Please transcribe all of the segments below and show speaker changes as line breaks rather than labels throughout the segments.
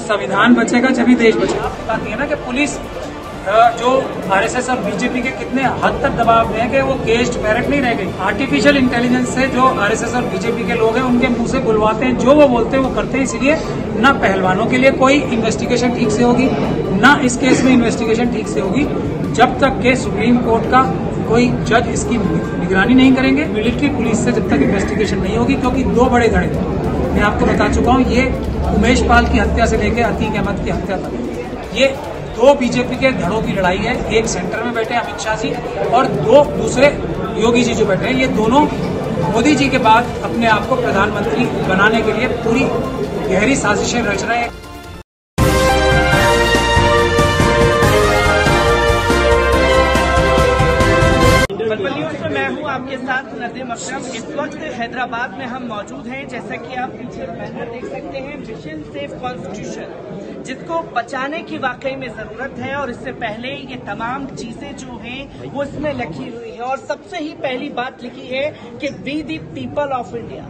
संविधान बचेगा जब देश बचेगा। बात है ना कि पुलिस जो आरएसएस और बीजेपी के कितने हद तक दबाव में है कि वो केस्ड पैरेट नहीं रह गई। आर्टिफिशियल इंटेलिजेंस से जो आरएसएस और बीजेपी के लोग हैं उनके मुंह से बुलवाते हैं, जो वो बोलते हैं वो करते हैं। इसलिए ना पहलवानों के लिए कोई इन्वेस्टिगेशन ठीक से होगी, ना इस केस में इन्वेस्टिगेशन ठीक से होगी जब तक के सुप्रीम कोर्ट का कोई जज इसकी निगरानी नहीं करेंगे। मिलिट्री पुलिस से जब तक इन्वेस्टिगेशन नहीं होगी, क्योंकि दो बड़े धड़े मैं आपको बता चुका हूँ, ये उमेश पाल की हत्या से लेकर अतीक अहमद की हत्या तक, ये दो बीजेपी के धड़ों की लड़ाई है। एक सेंटर में बैठे अमित शाह जी और दो दूसरे योगी जी जो बैठे हैं, ये दोनों मोदी जी के बाद अपने आप को प्रधानमंत्री बनाने के लिए पूरी गहरी साजिशें रच रहे हैं।
मैं हूं आपके साथ नदीम अकरम। इस वक्त हैदराबाद में हम मौजूद हैं। जैसा कि आप पीछे बैनर देख सकते हैं, मिशन सेफ कॉन्स्टिट्यूशन, जिसको बचाने की वाकई में जरूरत है। और इससे पहले ये तमाम चीजें जो हैं वो इसमें लिखी हुई है। और सबसे ही पहली बात लिखी है कि we the people of India,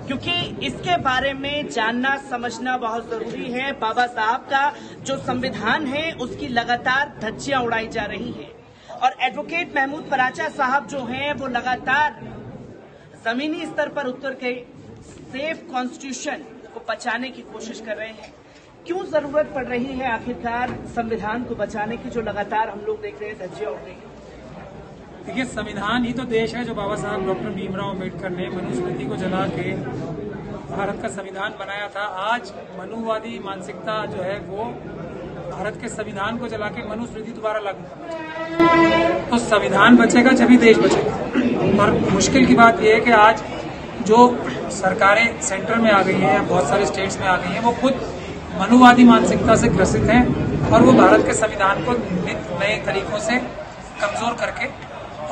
क्योंकि इसके बारे में जानना समझना बहुत जरूरी है। बाबा साहब का जो संविधान है उसकी लगातार धज्जियां उड़ाई जा रही है और एडवोकेट महमूद पराचा साहब जो हैं वो लगातार जमीनी स्तर पर उतर के सेफ कॉन्स्टिट्यूशन को बचाने की कोशिश कर रहे हैं। क्यों जरूरत पड़ रही है आखिरकार संविधान को बचाने की, जो लगातार हम लोग देख रहे हैं धज्जियां उड़ रही है?
देखिए, संविधान ही तो देश है जो बाबा साहब डॉक्टर भीमराव अम्बेडकर ने मनुस्मृति को जला के भारत का संविधान बनाया था। आज मनुवादी मानसिकता जो है वो भारत के संविधान को जला के मनुस्मृति दोबारा लागू करना चाहती है। तो संविधान बचेगा जब देश बचेगा। और मुश्किल की बात यह है कि आज जो सरकारें सेंटर में आ गई हैं या बहुत सारे स्टेट्स में आ गई हैं, वो खुद मनुवादी मानसिकता से ग्रसित हैं और वो भारत के संविधान को नए तरीकों से कमजोर करके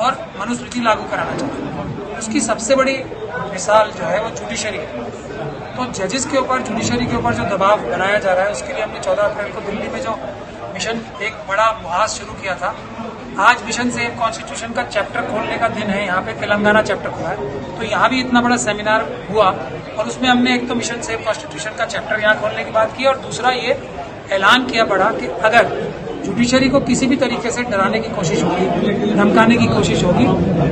और मनुस्मृति लागू कराना चाहते हैं। उसकी सबसे बड़ी मिसाल जो है वो जुडिशरी है। तो जजेस के ऊपर, जुडिशरी के ऊपर जो दबाव बनाया जा रहा है, उसके लिए हमने 14 अप्रैल को दिल्ली में जो मिशन एक बड़ा मुहाज शुरू किया था। आज मिशन से कॉन्स्टिट्यूशन का चैप्टर खोलने का दिन है। यहाँ पे तेलंगाना चैप्टर खुला है, तो यहाँ भी इतना बड़ा सेमिनार हुआ और उसमें हमने एक तो मिशन सेफ कॉन्स्टिट्यूशन का चैप्टर यहाँ खोलने की बात की और दूसरा ये ऐलान किया बड़ा कि अगर जुडिशरी को किसी भी तरीके से डराने की कोशिश होगी, धमकाने की कोशिश होगी,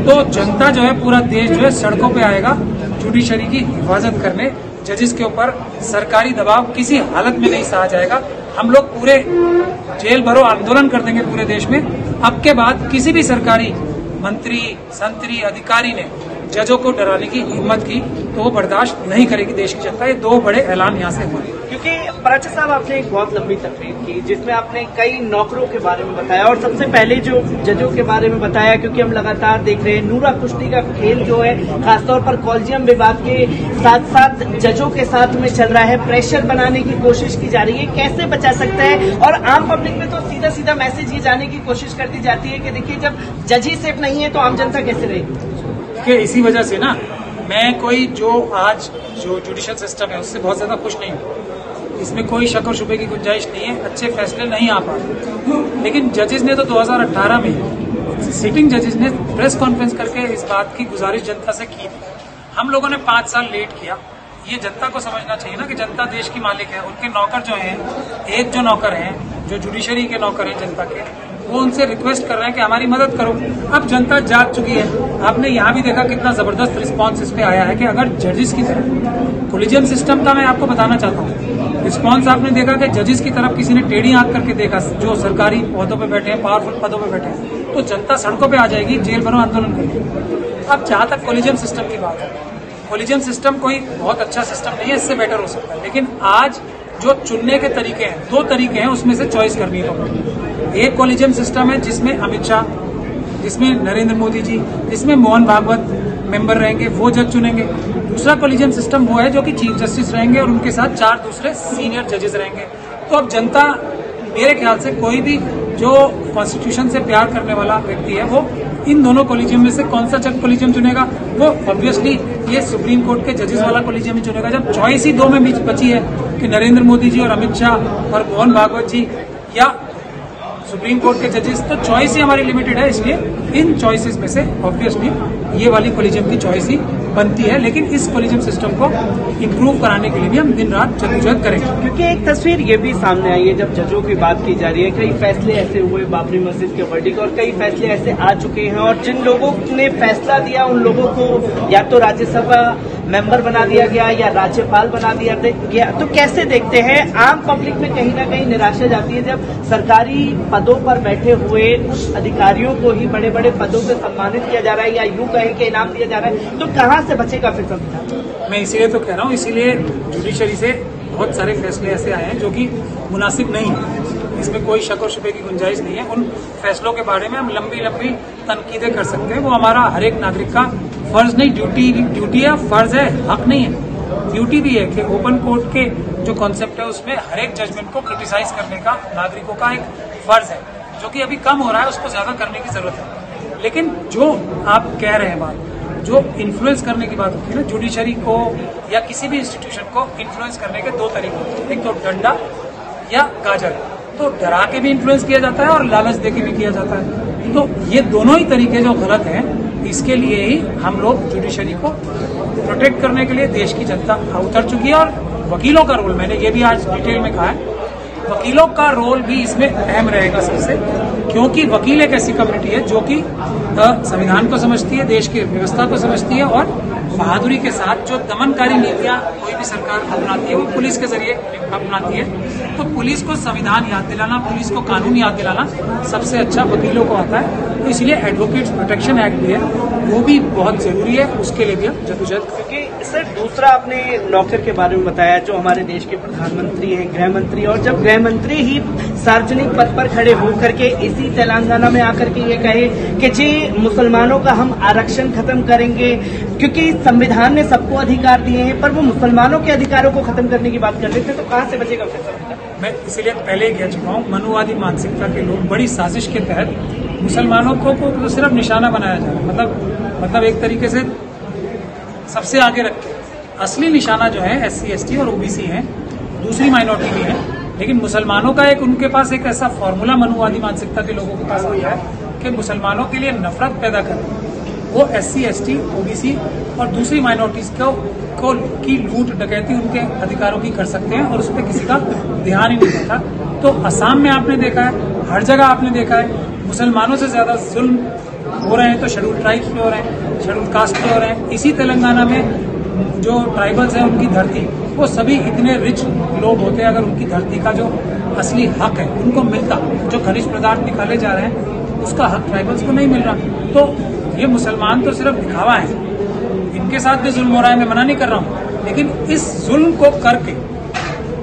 तो जनता जो है, पूरा देश जो है सड़कों पे आएगा जुडिशरी की हिफाजत करने। जजेस के ऊपर सरकारी दबाव किसी हालत में नहीं सहा जाएगा। हम लोग पूरे जेल भरो आंदोलन कर देंगे पूरे देश में। अब के बाद किसी भी सरकारी मंत्री, संतरी, अधिकारी ने जजों को डराने की हिम्मत की तो वो बर्दाश्त नहीं करेगी देश की जनता। ये दो बड़े ऐलान यहाँ से हुए।
क्योंकि पराचा साहब, आपने एक बहुत लंबी तकरीर की जिसमें आपने कई नौकरों के बारे में बताया और सबसे पहले जो जजों के बारे में बताया, क्योंकि हम लगातार देख रहे हैं नूरा कुश्ती का खेल जो है खासतौर पर कॉलेजियम विवाद के साथ साथ जजों के साथ में चल रहा है, प्रेशर बनाने की कोशिश की जा रही है। कैसे बचा सकता है? और आम पब्लिक में तो सीधा सीधा मैसेज ये जाने की कोशिश करती जाती है कि देखिए, जब जज ही सेफ नहीं है तो आम जनता कैसे रहेगी?
कि इसी वजह से ना मैं कोई जो आज जो जुडिशियल सिस्टम है उससे बहुत ज्यादा खुश नहीं हूँ। इसमें कोई शक और शुबे की गुंजाइश नहीं है, अच्छे फैसले नहीं आ पा रहे। लेकिन जजेस ने तो 2018 में सिटिंग जजेस ने प्रेस कॉन्फ्रेंस करके इस बात की गुजारिश जनता से की थी। हम लोगों ने 5 साल लेट किया। ये जनता को समझना चाहिए ना कि जनता देश की मालिक है। उनके नौकर जो हैं, एक जो नौकर हैं, जो जुडिशरी के नौकर हैं जनता के, वो उनसे रिक्वेस्ट कर रहे हैं कि हमारी मदद करो। अब जनता जाग चुकी है। आपने यहाँ भी देखा कितना जबरदस्त रिस्पांस इस पे आया है कि अगर जजेस की तरफ, कोलिजियम सिस्टम का मैं आपको बताना चाहता हूँ, रिस्पांस आपने देखा कि जजेस की तरफ किसी ने टेढ़ी आंख करके देखा, जो सरकारी पदों पे बैठे हैं, पावरफुल पदों पे बैठे हैं, तो जनता सड़कों पे आ जाएगी, जेल भरो आंदोलन करेगी। अब जहां तक कोलिजियम सिस्टम की बात है, कोलिजियम सिस्टम कोई बहुत अच्छा सिस्टम नहीं है, इससे बेटर हो सकता है। लेकिन आज जो चुनने के तरीके हैं, 2 तरीके हैं, उसमें से चॉइस करनी है लोगों। एक कोलिजियम सिस्टम है जिसमें अमित शाह, जिसमें नरेंद्र मोदी जी, जिसमें मोहन भागवत मेंबर रहेंगे, वो जज चुनेंगे। दूसरा कोलिजियम सिस्टम वो है जो कि चीफ जस्टिस रहेंगे और उनके साथ 4 दूसरे सीनियर जजेस रहेंगे। तो अब जनता, मेरे ख्याल से कोई भी जो कॉन्स्टिट्यूशन से प्यार करने वाला व्यक्ति है, वो इन दोनों कोलिजियम में से कौन सा कोलिजियम चुनेगा? वो ऑब्वियसली ये सुप्रीम कोर्ट के जजेस वाला कोलिजियम ही चुनेगा। जब चॉइस ही 2 में बची है कि नरेंद्र मोदी जी और अमित शाह और मोहन भागवत जी या सुप्रीम कोर्ट के जजेस, तो चॉइस ही हमारी लिमिटेड है। इसलिए इन चॉइसेस में से ऑब्वियसली ये वाली कोलिजियम की चॉइस ही बनती है, लेकिन इस कोलिजियम सिस्टम को इम्प्रूव कराने के लिए भी हम दिन रात जद्दोजहद करेंगे।
क्योंकि एक तस्वीर ये भी सामने आई है, जब जजों की बात की जा रही है, कई फैसले ऐसे हुए बाबरी मस्जिद के वर्डिक्ट और कई फैसले ऐसे आ चुके हैं, और जिन लोगों ने फैसला दिया उन लोगों को या तो राज्यसभा मेंबर बना दिया गया या राज्यपाल बना दिया गया। तो कैसे देखते हैं, आम पब्लिक में कहीं ना कहीं निराशा जाती है जब सरकारी पदों पर बैठे हुए अधिकारियों को ही बड़े बड़े पदों से सम्मानित किया जा रहा है या यूं कहें कि इनाम दिया जा रहा है, तो कहां से बचेगा फिर संविधान?
मैं इसीलिए तो कह रहा हूँ, इसीलिए जुडिशरी से बहुत सारे फैसले ऐसे आए हैं जो कि मुनासिब नहीं है, इसमें कोई शक और शुबे की गुंजाइश नहीं है। उन फैसलों के बारे में हम लंबी लंबी तनकीदें कर सकते हैं, वो हमारा हर एक नागरिक का फर्ज नहीं, ड्यूटी है, फर्ज है, हक नहीं है। ड्यूटी भी है कि ओपन कोर्ट के जो कॉन्सेप्ट है उसमें हर एक जजमेंट को क्रिटिसाइज करने का नागरिकों का एक फर्ज है, जो कि अभी कम हो रहा है, उसको ज्यादा करने की जरूरत है। लेकिन जो आप कह रहे हैं बात, जो इन्फ्लुएंस करने की बात होती है ना, जुडिशरी को या किसी भी इंस्टीट्यूशन को इन्फ्लुएंस करने के दो तरीके होते हैं, एक तो डंडा या गाजर। तो डरा के भी इन्फ्लुएंस किया जाता है और लालच दे के भी किया जाता है। तो ये दोनों ही तरीके जो गलत हैं, इसके लिए ही हम लोग जुडिशरी को प्रोटेक्ट करने के लिए देश की जनता उतर चुकी है। और वकीलों का रोल, मैंने ये भी आज डिटेल में कहा है, वकीलों का रोल भी इसमें अहम रहेगा सबसे, क्योंकि वकील एक ऐसी कम्युनिटी है जो कि संविधान को समझती है, देश की व्यवस्था को समझती है, और बहादुरी के साथ जो दमनकारी नीतियां कोई भी सरकार अपनाती है वो पुलिस के जरिए अपनाती है। तो पुलिस को संविधान याद दिलाना, पुलिस को कानून याद दिलाना सबसे अच्छा वकीलों को आता है। तो इसलिए एडवोकेट्स प्रोटेक्शन एक्ट भी है, वो भी बहुत जरूरी है, उसके लिए भी हम जद्दोजहद।
क्योंकि सर दूसरा आपने नौकर के बारे में बताया जो हमारे देश के प्रधानमंत्री हैं, गृह मंत्री, और जब गृह मंत्री ही सार्वजनिक पद पर खड़े होकर के इसी तेलंगाना में आकर के ये कहे कि जी मुसलमानों का हम आरक्षण खत्म करेंगे, क्योंकि संविधान ने सबको अधिकार दिए हैं, पर वो मुसलमानों के अधिकारों को खत्म करने की बात कर रहे थे, तो कहां से बचेगा फिर संविधान?
मैं इसीलिए पहले ही कह चुका हूँ, मनुवादी मानसिकता के लोग बड़ी साजिश के तहत मुसलमानों को तो सिर्फ निशाना बनाया जा रहा है, मतलब एक तरीके से सबसे आगे रख के। असली निशाना जो है SC ST और OBC है, दूसरी माइनॉरिटी भी है, लेकिन मुसलमानों का एक उनके पास एक ऐसा फॉर्मूला मनुवादी मानसिकता के लोगों के पास आता है कि मुसलमानों के लिए नफरत पैदा करना, वो SC ST OBC और दूसरी माइनॉरिटीज को की लूट डकैती उनके अधिकारों की कर सकते हैं, और उस पर किसी का ध्यान ही नहीं देता। तो असम में आपने देखा है, हर जगह आपने देखा है, मुसलमानों से ज्यादा जुल्म हो रहे हैं तो शेड्यूल ट्राइब्स पे हो रहे हैं, शेड्यूल कास्ट पे हो रहे हैं। इसी तेलंगाना में जो ट्राइबल्स हैं, उनकी धरती, वो सभी इतने रिच लोग होते हैं, अगर उनकी धरती का जो असली हक है उनको मिलता, जो खनिज पदार्थ निकाले जा रहे हैं उसका हक ट्राइबल्स को नहीं मिल रहा। तो ये मुसलमान तो सिर्फ दिखावा है, इनके साथ भी जुल्म हो रहा है, मैं मना नहीं कर रहा हूँ, लेकिन इस जुल्म को करके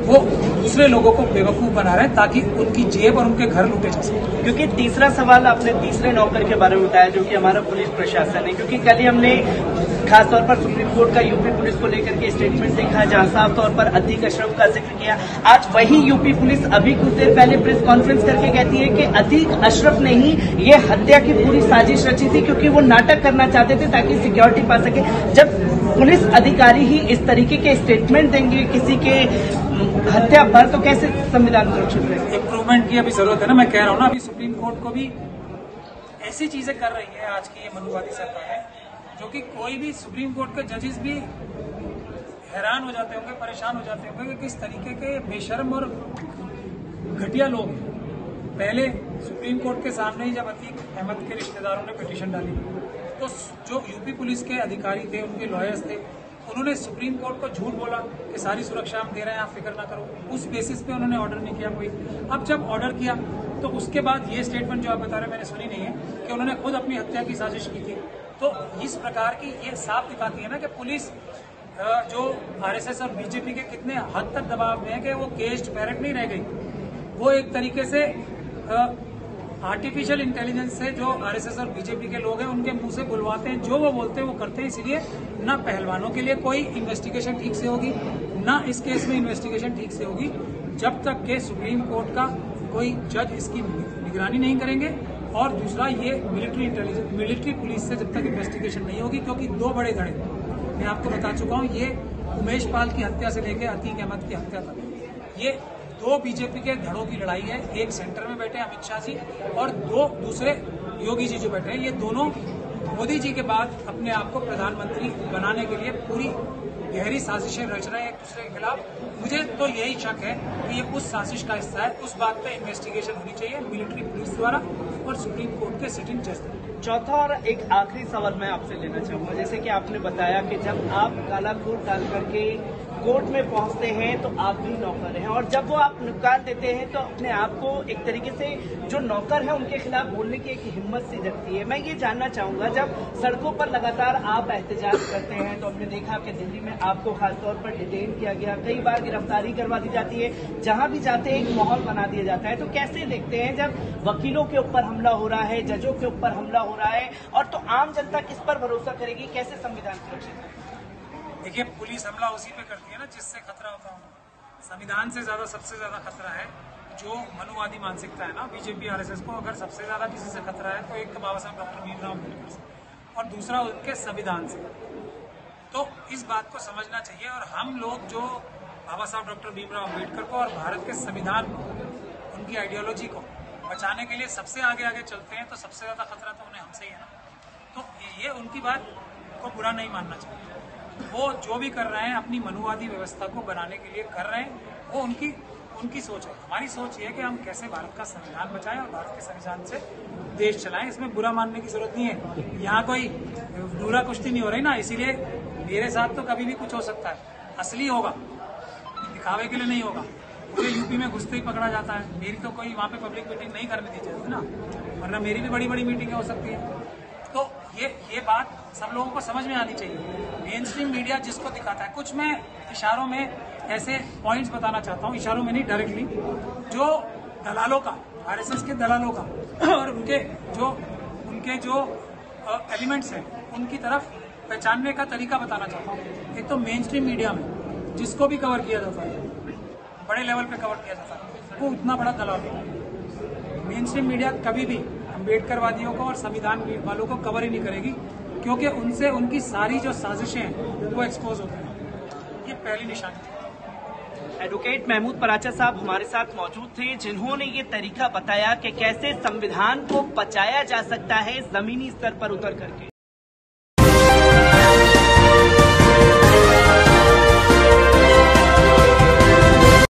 वो दूसरे लोगों को बेवकूफ बना रहे हैं ताकि उनकी जेब और उनके घर लूटे जा सके।
क्योंकि तीसरा सवाल आपने तीसरे नौकर के बारे में बताया जो कि हमारा पुलिस प्रशासन है, क्योंकि कल ही हमने खासतौर पर सुप्रीम कोर्ट का यूपी पुलिस को लेकर के स्टेटमेंट देखा जहां साफ तौर पर अतीक अशरफ का जिक्र किया। आज वही यूपी पुलिस अभी कुछ देर पहले प्रेस कॉन्फ्रेंस करके कहती है कि अतीक अशरफ ने ही ये हत्या की पूरी साजिश रची थी, क्योंकि वो नाटक करना चाहते थे ताकि सिक्योरिटी पा सके। जब पुलिस अधिकारी ही इस तरीके के स्टेटमेंट देंगे किसी के हत्या पर, तो कैसे संविधान सुरक्षित रहेगा?
इम्प्रूवमेंट की अभी जरूरत है ना, मैं कह रहा हूँ ना, अभी सुप्रीम कोर्ट को भी ऐसी चीजें कर रही है आज की ये मनुवादी सरकार है, जो कि कोई भी सुप्रीम कोर्ट के जजेस भी हैरान हो जाते होंगे, परेशान हो जाते होंगे कि किस तरीके के बेशर्म और घटिया लोग हैं। पहले सुप्रीम कोर्ट के सामने ही जब अतीक अहमद के रिश्तेदारों ने पिटीशन डाली, तो जो यूपी पुलिस के अधिकारी थे, उनके लॉयर्स थे, उन्होंने सुप्रीम कोर्ट को झूठ बोला कि सारी सुरक्षा हम दे रहे हैं, आप फिक्र ना करो। उस बेसिस पे उन्होंने ऑर्डर नहीं किया कोई। अब जब ऑर्डर किया तो उसके बाद ये स्टेटमेंट जो आप बता रहे हैं मैंने सुनी नहीं है कि उन्होंने खुद अपनी हत्या की साजिश की थी। तो इस प्रकार की ये साफ दिखाती है ना कि पुलिस जो RSS और BJP के कितने हद तक दबाव में है कि वो केज्ड पैरेट नहीं रह गई, वो एक तरीके से आर्टिफिशियल इंटेलिजेंस से जो RSS और BJP के लोग हैं उनके मुंह से बुलवाते हैं, जो वो बोलते हैं वो करते हैं। इसलिए ना पहलवानों के लिए कोई इन्वेस्टिगेशन ठीक से होगी, ना इस केस में इन्वेस्टिगेशन ठीक से होगी, जब तक के सुप्रीम कोर्ट का कोई जज इसकी निगरानी नहीं करेंगे। और दूसरा, ये मिलिट्री पुलिस से जब तक इन्वेस्टिगेशन नहीं होगी, क्योंकि दो बड़े धड़े मैं आपको बता चुका हूँ, ये उमेश पाल की हत्या से लेकर अतीक अहमद की हत्या तक, ये दो बीजेपी के धड़ों की लड़ाई है। एक सेंटर में बैठे अमित शाह जी और दो दूसरे योगी जी जो बैठे हैं, ये दोनों मोदी जी के बाद अपने आप को प्रधानमंत्री बनाने के लिए पूरी गहरी साजिशें रच रहे हैं एक दूसरे के खिलाफ। मुझे तो यही शक है कि ये उस साजिश का हिस्सा है। उस बात पे इन्वेस्टिगेशन होनी चाहिए मिलिट्री पुलिस द्वारा और सुप्रीम कोर्ट के सिटिंग जज।
चौथा और एक आखिरी सवाल मैं आपसे लेना चाहूंगा, जैसे कि आपने बताया कि जब आप काला कोट डाल करके कोर्ट में पहुंचते हैं तो आप भी नौकर हैं, और जब वो आप निकाल देते हैं तो अपने आप को एक तरीके से जो नौकर है उनके खिलाफ बोलने की एक हिम्मत सी जगती है। मैं ये जानना चाहूंगा, जब सड़कों पर लगातार आप एहतजाज करते हैं तो हमने देखा कि दिल्ली में आपको खासतौर पर डिटेन किया गया, कई बार गिरफ्तारी करवा दी जाती है, जहां भी जाते हैं एक माहौल बना दिया जाता है, तो कैसे देखते हैं जब वकीलों के ऊपर हमला हो रहा है, जजों के ऊपर हमला हो रहा है, और तो आम जनता किस पर भरोसा करेगी, कैसे संविधान सुरक्षित है?
देखिए, पुलिस हमला उसी पे करती है ना जिससे खतरा होता है। संविधान से ज्यादा सबसे ज्यादा खतरा है जो मनुवादी मानसिकता है ना बीजेपी आरएसएस को। अगर सबसे ज्यादा किसी से खतरा है तो एक तो बाबा साहब डॉक्टर भीमराव अम्बेडकर से और दूसरा उनके संविधान से। तो इस बात को समझना चाहिए, और हम लोग जो बाबा साहब डॉक्टर भीमराव अम्बेडकर को और भारत के संविधान उनकी आइडियोलॉजी को बचाने के लिए सबसे आगे आगे चलते हैं, तो सबसे ज्यादा खतरा तो उन्हें हमसे ही है ना। तो ये उनकी बात को बुरा नहीं मानना चाहिए। वो जो भी कर रहे हैं अपनी मनुवादी व्यवस्था को बनाने के लिए कर रहे हैं, वो उनकी सोच है। हमारी सोच ये है कि हम कैसे भारत का संविधान बचाएं और भारत के संविधान से देश चलाएं। इसमें बुरा मानने की जरूरत नहीं है। यहाँ कोई बुरा कुश्ती नहीं हो रही ना, इसीलिए मेरे साथ तो कभी भी कुछ हो सकता है। असली होगा, दिखावे के लिए नहीं होगा। मुझे यूपी में घुसते ही पकड़ा जाता है, मेरी तो कोई वहां पे पब्लिक मीटिंग नहीं करने दी जाती ना, वरना मेरी भी बड़ी बड़ी मीटिंगें हो सकती है। तो ये बात सब लोगों को समझ में आनी चाहिए। मेन स्ट्रीम मीडिया जिसको दिखाता है, कुछ मैं इशारों में ऐसे पॉइंट्स बताना चाहता हूँ, इशारों में नहीं डायरेक्टली, जो दलालों का, आरएसएस के दलालों का और उनके जो एलिमेंट्स हैं उनकी तरफ पहचानने का तरीका बताना चाहता हूँ। एक तो मेन स्ट्रीम मीडिया में जिसको भी कवर किया जाता है, बड़े लेवल पे कवर किया जाता है, वो उतना बड़ा दलाल है। मेन स्ट्रीम मीडिया कभी भी अम्बेडकरवादियों को और संविधान वालों को कवर ही नहीं करेगी, क्योंकि उनसे उनकी सारी जो साजिशें हैं वो एक्सपोज होती हैं। ये पहली निशानी थी।
एडवोकेट महमूद पराचा साहब हमारे साथ मौजूद थे, जिन्होंने ये तरीका बताया कि कैसे संविधान को बचाया जा सकता है जमीनी स्तर पर उतर करके।